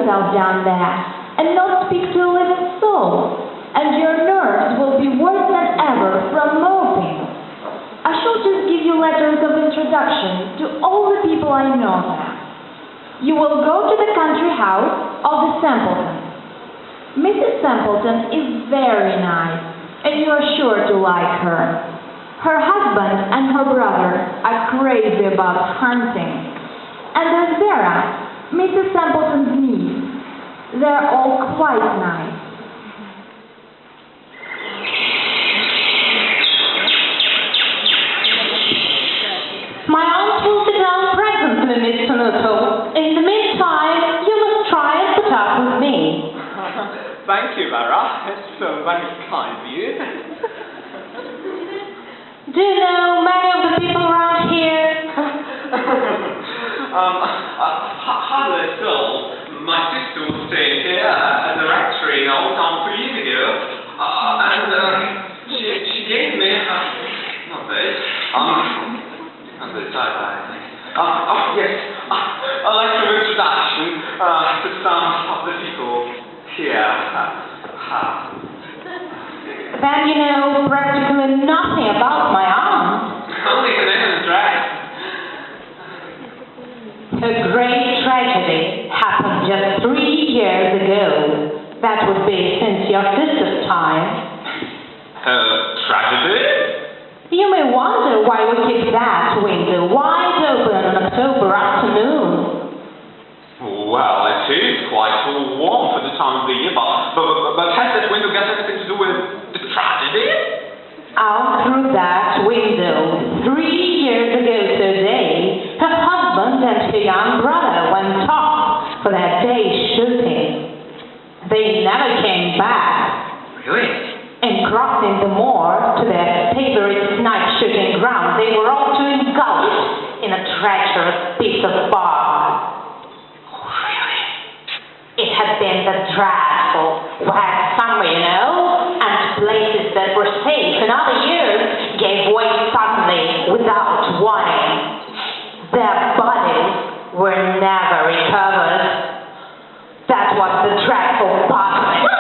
yourself down there and not speak to a living soul, and your nerves will be worse than ever from moping. I shall just give you letters of introduction to all the people I know there. You will go to the country house of the Sampletons. Mrs. Sampleton is very nice, and you are sure to like her. Her husband and her brother are crazy about hunting. And there's Vera, Mrs. Sampleton's niece. They're all quite nice. My aunt will sit down presently, Mr. Nuttall. In the meantime, you must try and put up with me. Thank you, Vera. It's so very kind of you. Do you know many of the people around here? Hardly still. My sister was staying here at the rectory an old time 3 years ago, and she gave me not this. And this I think. Yes, a letter of introduction to some of the people here. Then you know practically nothing about my aunt. Only her name and address. A great tragedy happened just 3 years ago. That would be since your sister's time. Tragedy? You may wonder why we keep that window wide open on an October afternoon. Well, it is quite warm for the time of the year, but has that window got anything to do with the tragedy? Out through that window, 3 years ago today, her husband and her young brother went off for their day's shooting. They never came back. Really? And crossing the moor to their favorite night shooting ground, they were all too engulfed in a treacherous piece of bark. It had been the dreadful wet summer, you know, and places that were safe in other years gave way suddenly without warning. Their bodies were never recovered. That was the dreadful part of it.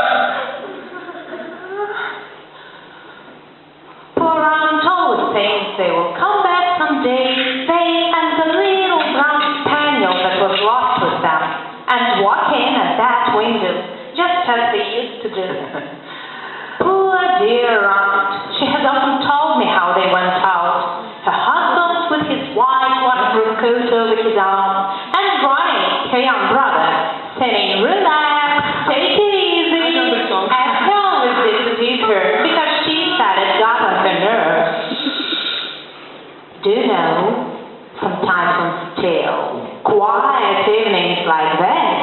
Poor Aunt always thinks they will come back someday, they and the little brown spaniel that was lost with them, and walk in at that window, just as they used to do. Poor dear aunt, she has often told me how they went out. Her husband with his white waterproof coat over his arm, and Ronnie, her young brother, saying, "Relax, take it easy," and he always did to tease her, because she said it got on her nerves. Do you know, sometimes on still, quiet evenings like this,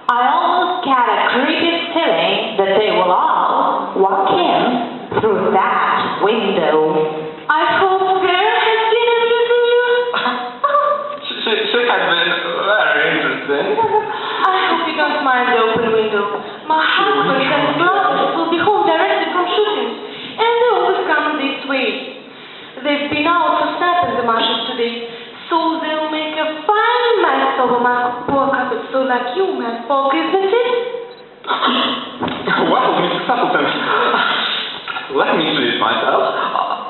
I almost get a creepy feeling that they will all walk in through that window. I hope Vera has been amusing you. She has been very interesting. I hope you don't mind the open window. My husband and brothers will be home directly from shooting, and they always come this way. They've been out to step in the marshes today, so they'll make a fine mess of my poor carpet, so like you, man, folk, isn't it? Well, Mrs. Sappleton, let me introduce myself.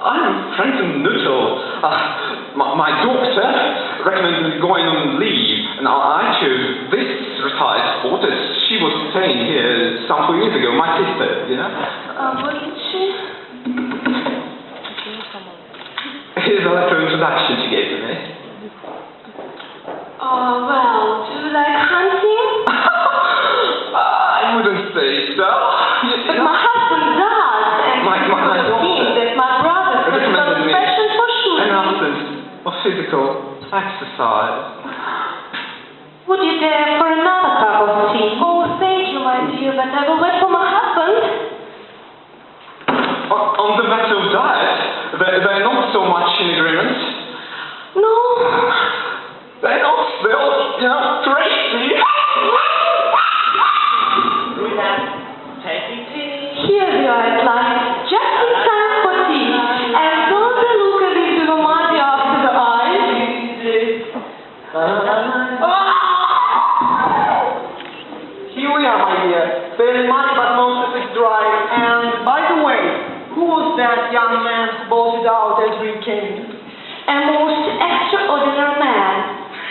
I'm Franklin Nuttall. My doctor recommended going on leave, and I chose this retired sport as she was staying here some 4 years ago, my sister, you know. Wasn't she? Here's a letter of introduction she gave to me. Oh, well, do you like hunting? I wouldn't say so. But my husband does, and My doctor that my brother has recommended a passion for shooting. an absence of physical exercise. Would you dare for another cup of tea? Oh, thank you, my dear, but I will wait for my husband. On the matter of diet, they're not so much in agreement. No. They're not still, you know, crazy. Take tea. Here we are at last, just in time for tea. And don't they look as if they were mighty after the eyes? elegant young man who bolted out as we came. A most extraordinary man,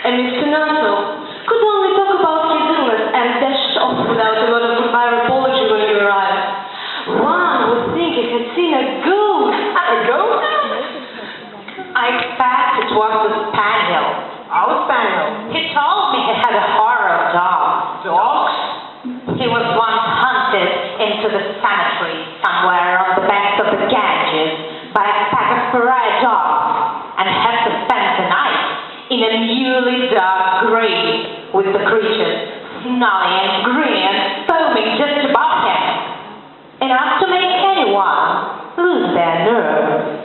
and Mr. Nuttall could only talk about his illness and dashed off without a word of goodbye or apology when he arrived. One would think he had seen a ghost. A ghost? I expect it was the spaniel. Our spaniel. He told me he had a horror of dogs. Dogs? He was once hunted into the cemetery somewhere on the banks of the Ganges by a pack of pariah dogs and had to spend the night in a newly dug grave with the creatures snarling and grinning and foaming just above him, enough to make anyone lose their nerve.